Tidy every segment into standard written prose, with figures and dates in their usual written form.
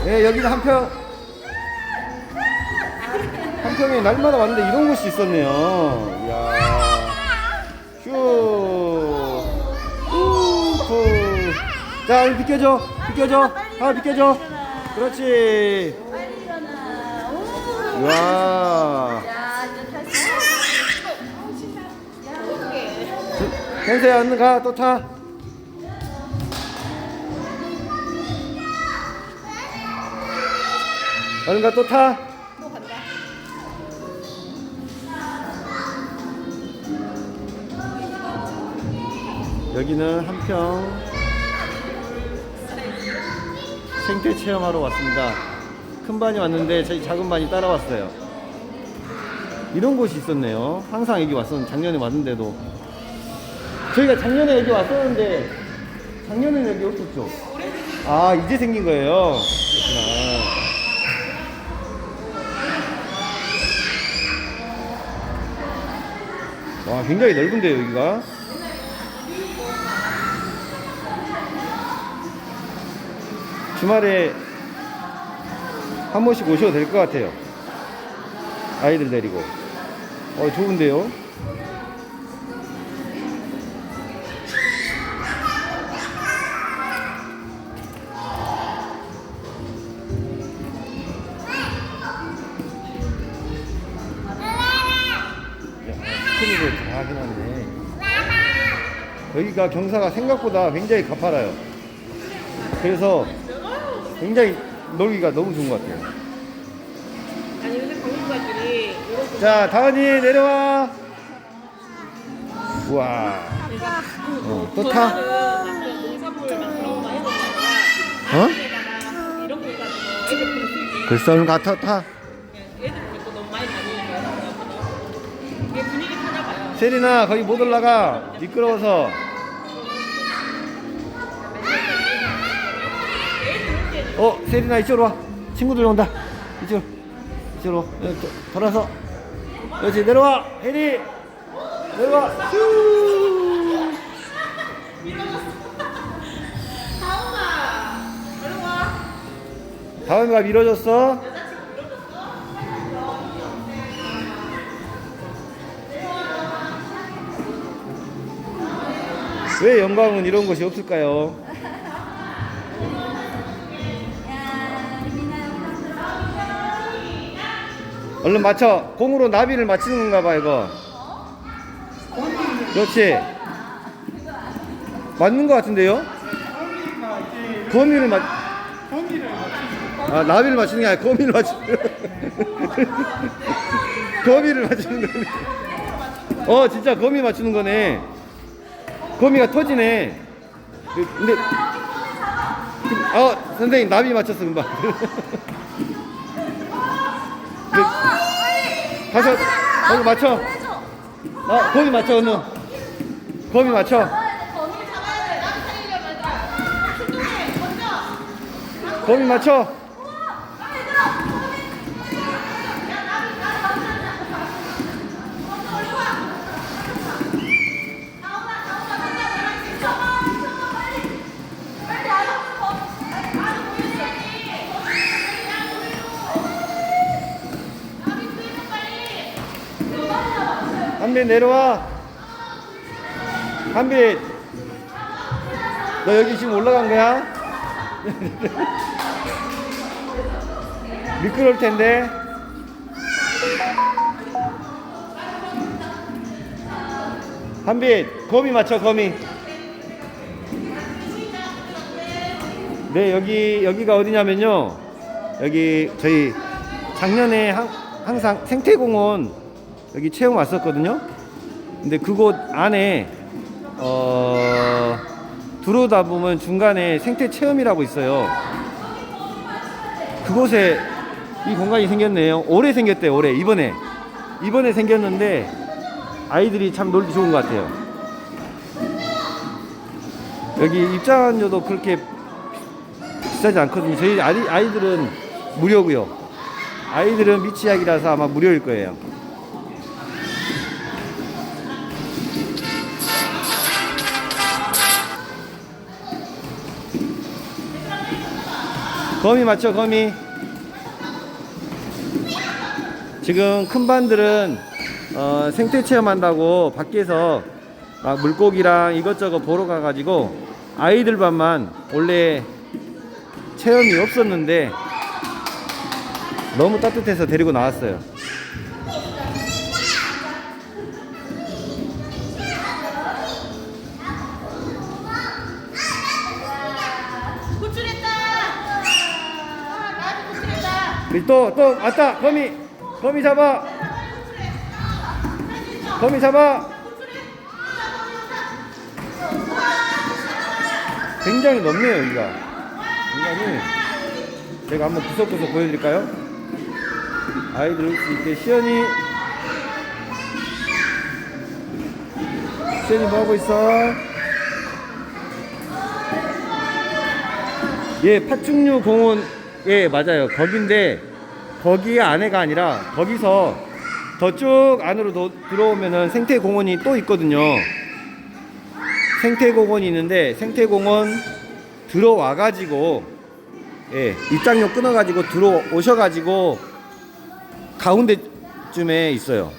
네, 여기는 한평에 날마다 왔는데 이런 곳이 있었네요. 이야. 휴. 후. 자, 얼른 비켜줘. 아, 비켜줘. 그렇지. 빨리 일어나. 오. 이야. 야, 이제 탈수. 야, 어떡해. 현수야, 얼른 가. 또 타. 얼른 가. 또 타. 또 간다. 여기는 한평 생태 체험하러 왔습니다. 큰 반이 왔는데 저희 작은 반이 따라왔어요. 이런 곳이 있었네요. 항상 여기 왔었는데, 작년에 왔는데도 저희가 작년에 여기 왔었는데 작년에는 여기 없었죠. 아, 이제 생긴 거예요. 그렇구나. 와, 굉장히 넓은데요, 여기가. 주말에 한 번씩 오셔도 될 것 같아요. 아이들 데리고. 좋은데요? 스크린을 다 해놨네. 여기가 경사가 생각보다 굉장히 가파라요. 그래서 굉장히 놀기가 너무 좋은 것 같아요. 아니, 근데 관광가들이 이렇게 자, 다은이 내려와. 우와. 또 타? 농사물 막 그런 거 해놓으니까 어? 이런 거 가지고 애들 볼수 있게 벌써 얼른 가, 타. 애들 보니까 너무 많이 다니는 거야. 이게 분위기 타나 봐요. 세린아, 거기 못 올라가. 미끄러워서. 세린아, 이쪽으로 와. 친구들 온다. 이쪽으로 와. 돌아서. 그렇지, 내려와. 혜리. 내려와. 휴. 다음아, 얼른 와. 다은이가 밀어줬어. 왜 영광은 이런 곳이 없을까요? 얼른 맞춰. 공으로 나비를 맞추는 건가 봐, 이거. 그렇지. 맞는 것 같은데요? 거미를 나비를 맞추는 게 아니라 거미를 맞추는 거미를 맞추는 거네. 진짜 거미 맞추는 거네. 거미가 터지네. 근데 선생님 나비 맞췄어 금방. 가서 거기 맞춰. 거미 맞춰. 오늘 거미 맞춰. 거미 맞춰. 한빛 내려와. 한빛, 너 여기 지금 올라간 거야? 미끄러울 텐데. 한빛, 거미 맞춰. 거미. 네, 여기가 어디냐면요, 여기 저희 작년에 항상 생태공원 여기 체험 왔었거든요. 근데 그곳 안에 들어오다 보면 중간에 생태 체험이라고 있어요. 그곳에 이 공간이 생겼네요. 올해 생겼대요. 올해 이번에 생겼는데 아이들이 참 놀기 좋은 것 같아요. 여기 입장료도 그렇게 비싸지 않거든요. 저희 아이들은 무료고요. 아이들은 미취학이라서 아마 무료일 거예요. 거미 맞죠, 거미? 지금 큰 반들은 생태 체험한다고 밖에서 막 물고기랑 이것저것 보러 가가지고 아이들 반만 원래 체험이 없었는데 너무 따뜻해서 데리고 나왔어요. 구출했다. 나도 구출했다. 우리 또 왔다. 거미 잡아. 거미 잡아. 굉장히 넓네요, 여기가. 굉장히. 제가 한번 구석구석 보여드릴까요? 아이들 올 수 있게. 시연이 뭐 하고 있어? 예, 파충류 공원. 예, 맞아요. 거긴데 거기 안에가 아니라 거기서 저쪽 안으로 들어오면은 생태공원이 또 있거든요. 생태공원이 있는데 생태공원 들어와가지고, 예, 입장료 끊어가지고 들어오셔가지고 가운데쯤에 있어요.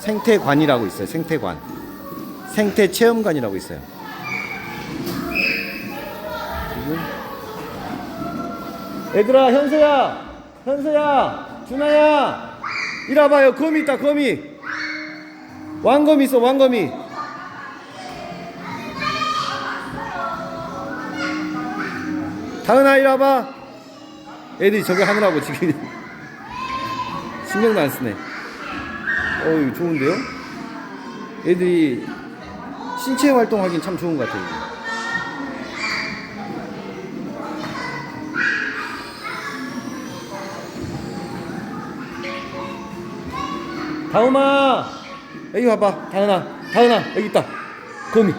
생태관이라고 있어요. 생태관, 생태체험관이라고 있어요. 얘들아, 현서야, 준아야, 이리 와봐요. 거미 있다, 거미. 왕거미 있어, 왕거미. 다은아, 이리 와봐. 애들이 저기 하느라고 지금 신경도 안 쓰네. 어우, 좋은데요? 애들이 신체 활동하긴 참 좋은 것 같아요. 다음아, 여기 봐봐. 다은아, 여기 있다. 거미.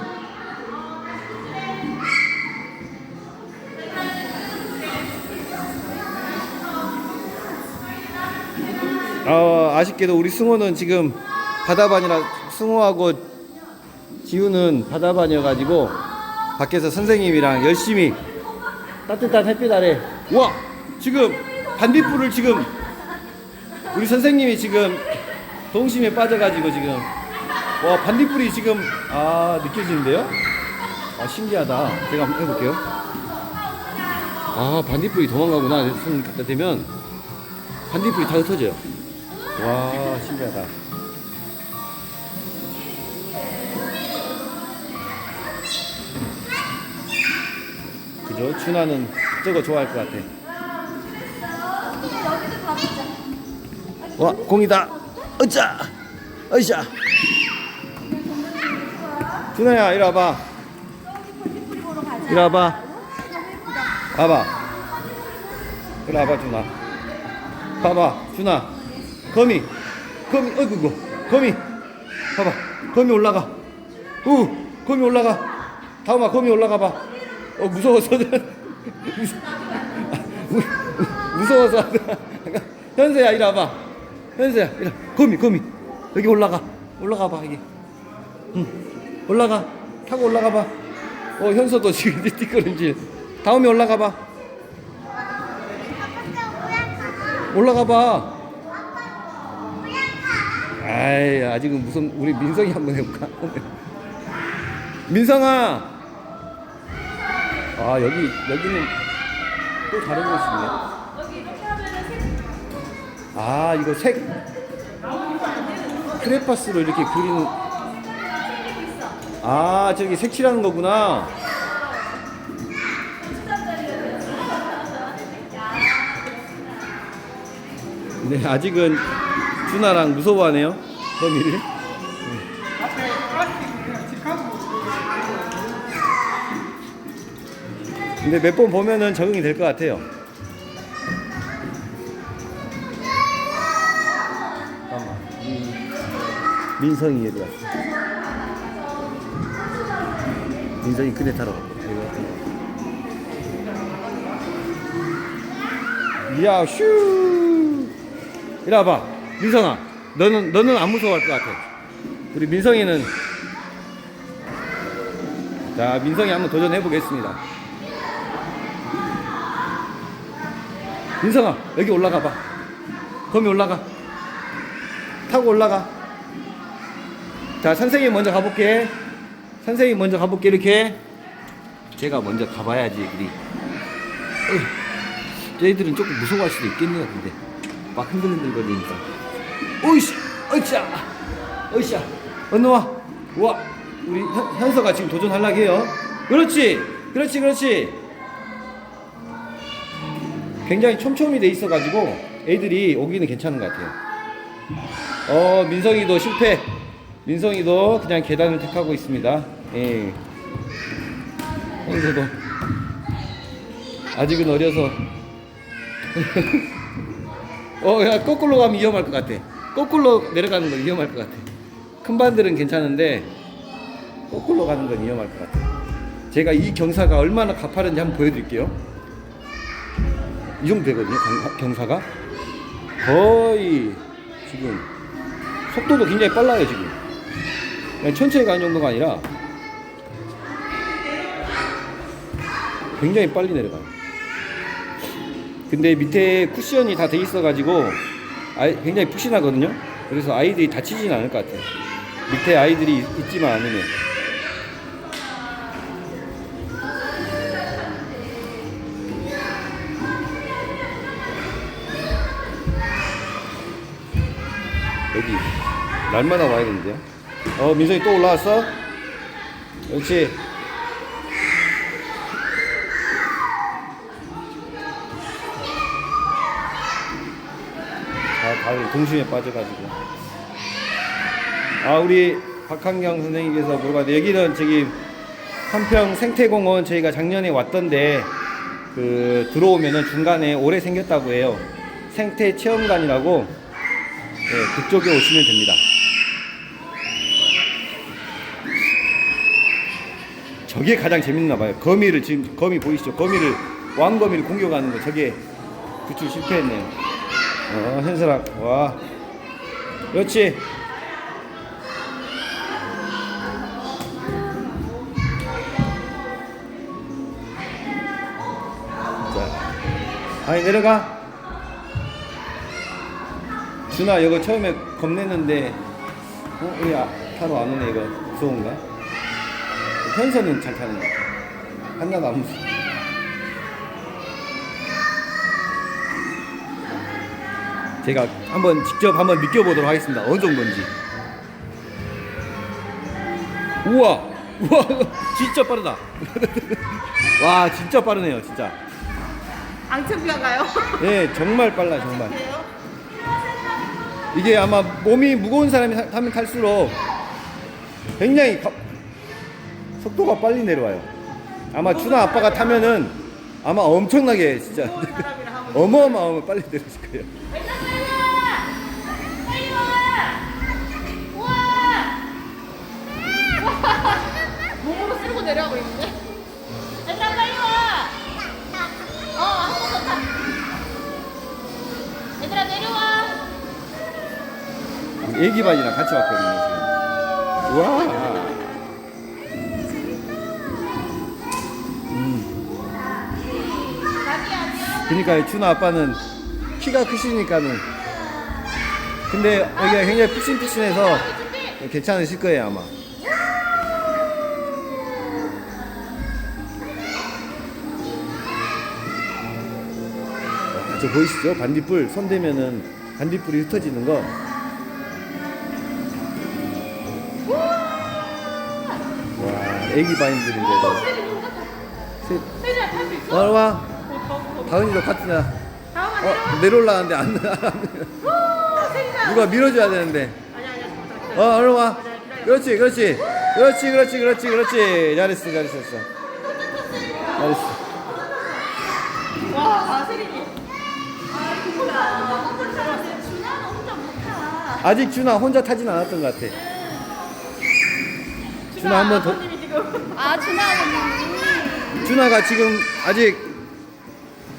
아쉽게도 우리 승호는 지금 바다반이라, 승호하고 지우는 바다반이어가지고 밖에서 선생님이랑 열심히 따뜻한 햇빛 아래. 와, 지금 반딧불을 지금 우리 선생님이 지금 동심에 빠져가지고 지금, 와, 반딧불이 지금 느껴지는데요? 신기하다. 제가 한번 해볼게요. 반딧불이 도망가구나. 손 갖다 대면 반딧불이 다 흩어져요. 와, 신기하다. 그죠? 준하는 저거 좋아할 것 같아. 와, 공이다. 으쌰, 으쌰. 준아야, 이리 와봐. 이리 와봐. 봐봐. 이리 와봐, 준아. 봐봐, 준아. 거미, 어이구, 거미. 봐봐, 거미 올라가. 거미 올라가. 다음아, 거미 올라가 봐. 무서워서. 무서워서. 현서야, 이리 와봐. 현서야, 이리 와. 거미. 여기 올라가 봐, 여기. 올라가. 타고 올라가 봐. 현서도 지금 띠꺼름질. 다음에 올라가 봐. 올라가 봐. 아이, 아직은 무슨, 우리 민성이 한번 해볼까? 민성아. 여기는 또 다른 곳이네. 여기 이렇게 하면은 이거 색 크레파스로 이렇게 그리는. 저기 색칠하는 거구나. 네, 아직은 준아랑 무서워하네요, 거미를. 근데 몇 번 보면은 적응이 될 것 같아요. 잠깐만. 민성이 얘들 왔어. 민성이 그네 타러 갔고. 이야, 슈. 이리 와봐. 민성아, 너는 안 무서워할 것 같아. 우리 민성이는. 자, 민성이 한번 도전해 보겠습니다. 민성아 여기 올라가 봐. 거미 올라가. 타고 올라가. 자 선생님 먼저 가볼게. 선생님 먼저 가볼게. 이렇게 제가 먼저 가봐야지 애들이. 얘들은 조금 무서워할 수도 있겠네요. 근데 막 흔들흔들거리니까. 오이씨 어이차 어이샤 언노와 우와 우리 현서가 지금 도전하려고 해요. 그렇지 그렇지 그렇지. 굉장히 촘촘히 돼 있어 가지고 애들이 오기는 괜찮은 것 같아요. 민성이도 실패. 민성이도 그냥 계단을 택하고 있습니다. 예. 현서도 아직은 어려서 야 거꾸로 가면 위험할 것 같아. 거꾸로 내려가는 건 위험할 것 같아. 큰 반들은 괜찮은데 거꾸로 가는 건 위험할 것 같아. 제가 이 경사가 얼마나 가파른지 한번 보여드릴게요. 이 정도 되거든요. 경사가 거의 지금 속도도 굉장히 빨라요. 지금 그냥 천천히 가는 정도가 아니라 굉장히 빨리 내려가요. 근데 밑에 쿠션이 다 돼 있어 가지고 굉장히 푹신하거든요. 그래서 아이들이 다치지는 않을 것 같아요. 밑에 아이들이 있지만 않으면. 여기 날마다 와야겠는데요. 민성이 또 올라왔어? 그렇지. 발 동심에 빠져가지고. 우리 박한경 선생님께서 물어봤는데 여기는 저기 한평 생태공원 저희가 작년에 왔던데 들어오면은 중간에 올해 생겼다고 해요. 생태체험관이라고. 네, 그쪽에 오시면 됩니다. 저게 가장 재밌나봐요. 거미를 지금 거미 보이시죠? 왕거미를 공격하는 거. 저게 구출 실패했네요. 현서랑 와 그렇지. 자 내려가. 준아 이거 처음에 겁냈는데 우리 타러 안 오네. 이거 무서운가? 현서는 잘 타는 거 같아. 하나도 안 무서워. 제가 직접 한번 느껴보도록 하겠습니다. 어느 정도인지. 우와 진짜 빠르다. 와 진짜 빠르네요 진짜. 앙챔피아가요? 네 정말 빨라 정말. 이게 아마 몸이 무거운 사람이 타면 탈수록 굉장히 속도가 빨리 내려와요. 아마 준아 아빠가 타면은 아마 엄청나게 진짜 어마어마하게 빨리 내려질 거예요. 몸으로 쓸고 내려가고 있는데? 얘들아 빨리 와! 한 번 더 타! 얘들아 내려와! 애기반이랑 같이 왔거든요 지금. 우와. 그러니까 준아 아빠는 키가 크시니까는. 근데 여기가 굉장히 푹신푹신해서 괜찮으실 거예요 아마. 저 보이시죠? 반딧불 손 대면은 반딧불이 흩어지는 거. 와 애기 바인들인데도. 세리야 탈 수 있어? 와 다은이도 같이 나. 내려올라는데 안 세리야! 누가 밀어줘야 되는데. 아니야 얼른 와. 그렇지 잘했어 와 세리니 준아는 혼자 못 타. 아직 준아 혼자 타진 않았던 것 같아. 준아 한번 더. 아버님이 지금 준아 아버님. 준아가 지금 아직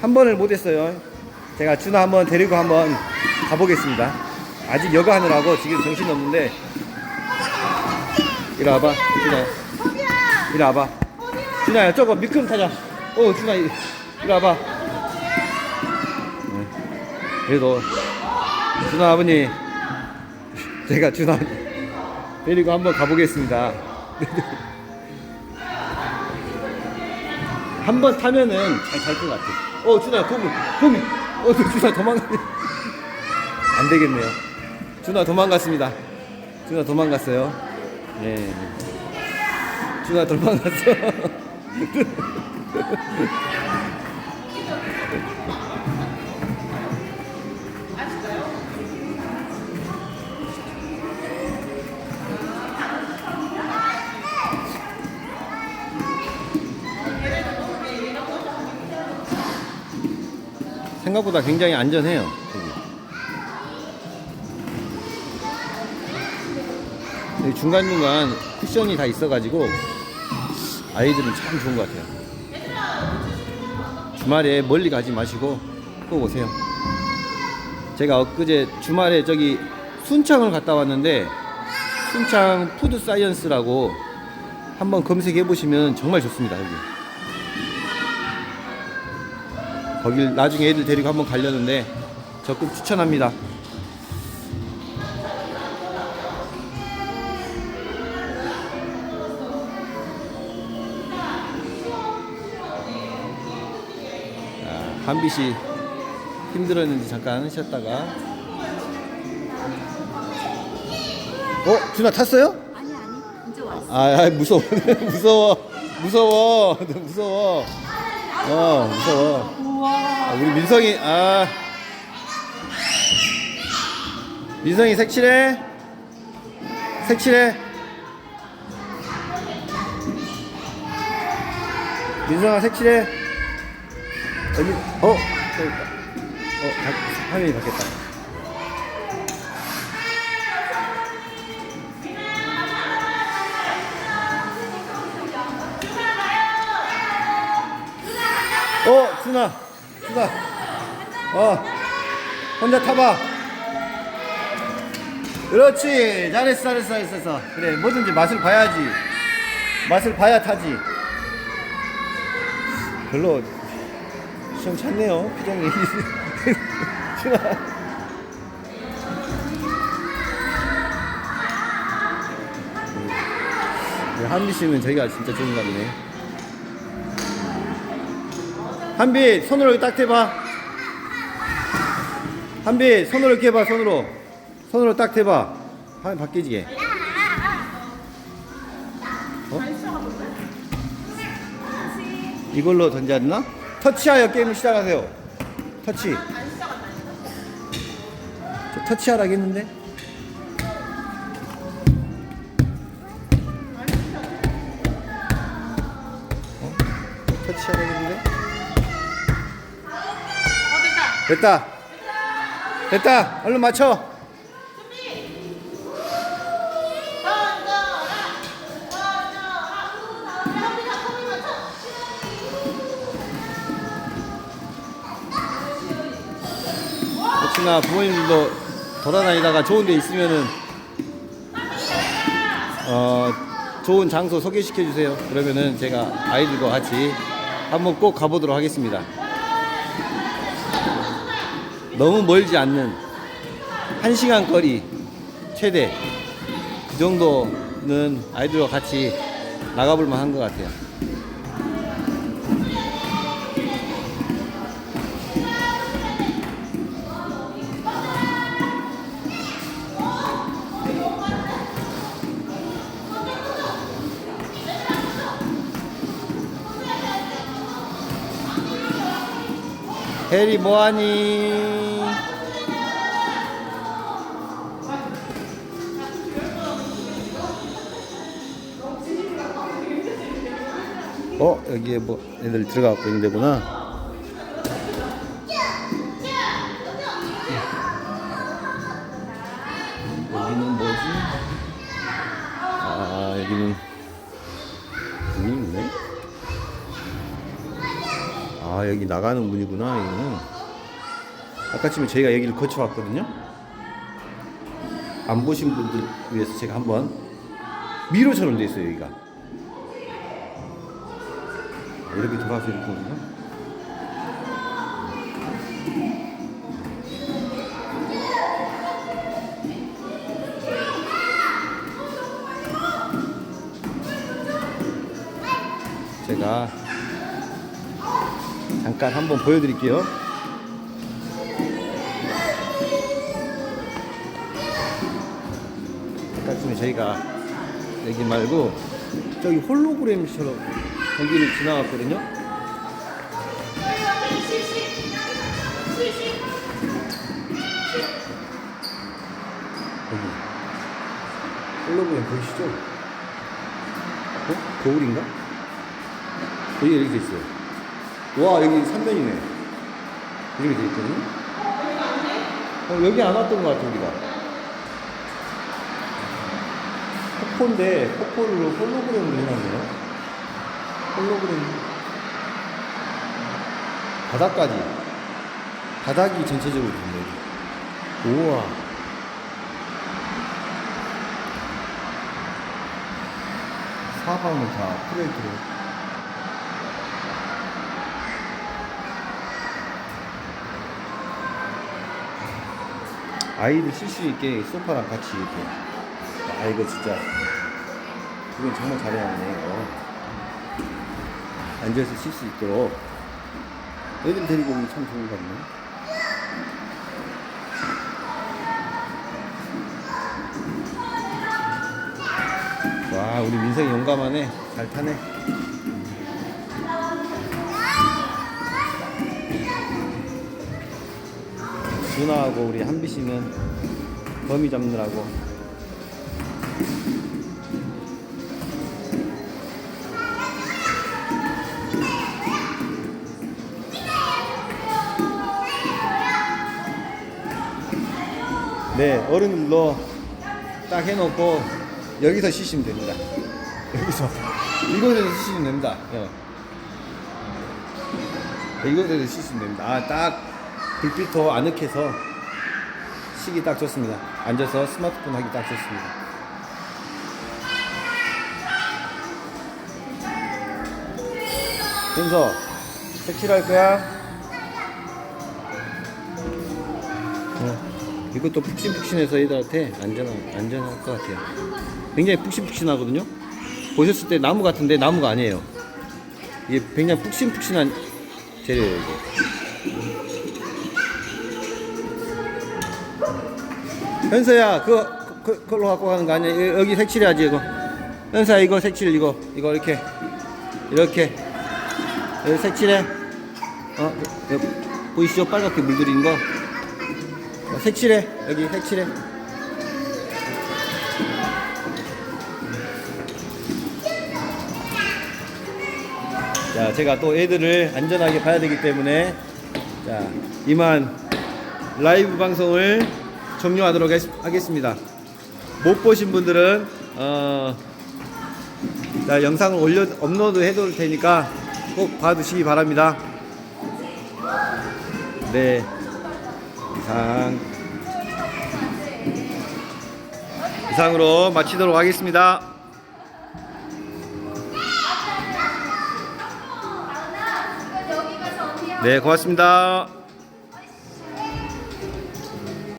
한 번을 못 했어요. 제가 준아 한번 데리고 한번 가보겠습니다. 아직 여가 하느라고 지금 정신이 없는데. 이리 와봐 준아. 이리 와봐 준아야. 저거 미끄럼 타자. 준아 이리 와봐. 그래도 준아 아버님, 제가 준아 데리고 한번 가보겠습니다. 한번 타면은 잘 것 같아. 준아 거미. 준아 도망가. 안 되겠네요. 준아 도망갔습니다. 준아 도망갔어요. 예. 준아 도망갔어. 생각보다 굉장히 안전해요. 여기 중간중간 쿠션이 다 있어가지고 아이들은 참 좋은 것 같아요. 주말에 멀리 가지 마시고 꼭 오세요. 제가 엊그제 주말에 저기 순창을 갔다 왔는데, 순창 푸드 사이언스라고 한번 검색해 보시면 정말 좋습니다. 여기 거길 나중에 애들 데리고 한번 가려는데 적극 추천합니다. 한빛이 힘들었는지 잠깐 쉬었다가. 준아 탔어요? 아니 이제 왔어. 무서워. 무서워. 무서워. 우와. 우리 민성이, 민성이 색칠해. 민성아 색칠해. 여기, 저기 있다. 화면이 바뀌었다. 준아. 혼자 타봐. 그렇지. 잘했어. 그래, 뭐든지 맛을 봐야지. 맛을 봐야 타지. 별로 시험찮네요, 표정이. 준아. 한비 씨는 저희가 진짜 좋은가 보네. 한비, 손으로 여기 딱 대봐. 한비, 손으로 이렇게 해봐. 손으로 딱 대봐. 화면 바뀌지게. 이걸로 던져야 되나? 터치하여 게임을 시작하세요. 터치. 저 터치하라고 했는데? 터치하라고 했는데? 됐다. 얼른 맞춰. 혹시나 부모님들도 돌아다니다가 좋은 데 있으면은 좋은 장소 소개시켜 주세요. 그러면은 제가 아이들과 같이 한번 꼭 가보도록 하겠습니다. 너무 멀지 않는 1시간 거리 최대, 그 정도는 아이들과 같이 나가볼 만한 것 같아요. 해리 뭐하니? 여기에 뭐 애들 들어가고 있는 데구나. 여기는 뭐지? 여기는 문이 있네. 여기 나가는 문이구나. 여기는 아까쯤에 저희가 여기를 거쳐왔거든요. 안 보신 분들 위해서 제가 한번, 미로처럼 돼 있어요. 여기가 이렇게 돌아서 이렇게 오는가? 제가 잠깐 한번 보여드릴게요. 아까 전에 저희가 여기 말고 저기 홀로그램처럼 거기를 지나갔거든요. 여기 홀로그램 보이시죠? 어? 거울인가? 여기 이렇게 돼 있어요. 와, 여기 3면이네. 이렇게 돼 있거든요. 여기 안 왔던 것 같아, 우리가. 폭포인데, 폭포를 홀로그램으로 해놨네요. 홀로그램. 바닥까지. 바닥이 전체적으로 있네. 우와. 사방을 다 프레이트로. 아이들 쉴 수 있게 소파랑 같이 이렇게. 아, 이거 진짜 이건 정말 잘해놨네. 이거 앉아서 쉴 수 있도록 애들 데리고 오면 참 좋은 것 같네. 와, 우리 민성이 용감하네. 잘 타네. 준하하고 우리 한비 씨는 거미 잡느라고. 네, 어른들도 딱 해놓고 여기서 쉬시면 됩니다. 여기서 이곳에서 쉬시면 됩니다. 이곳에서 쉬시면 됩니다. 아, 딱 불빛도 아늑해서 쉬기 딱 좋습니다. 앉아서 스마트폰 하기 딱 좋습니다. 현서, 색칠할 거야? 이것도 푹신푹신해서 애들한테 안전할 것 같아요. 굉장히 푹신푹신하거든요. 보셨을 때 나무 같은데 나무가 아니에요. 이게 굉장히 푹신푹신한 재료예요. 이게. 현서야, 그걸로 갖고 가는 거 아니야? 여기 색칠해야지 이거. 현서야, 이거 색칠 이거 이렇게 여기 색칠해. 여기 보이시죠? 빨갛게 물들인 거. 색칠해. 여기 색칠해. 자, 제가 또 애들을 안전하게 봐야 되기 때문에 자, 이만 라이브 방송을 종료하도록 하겠습니다. 못 보신 분들은 자, 영상을 업로드 해둘 테니까 꼭 봐주시기 바랍니다. 네, 이상으로 마치도록 하겠습니다. 네, 고맙습니다.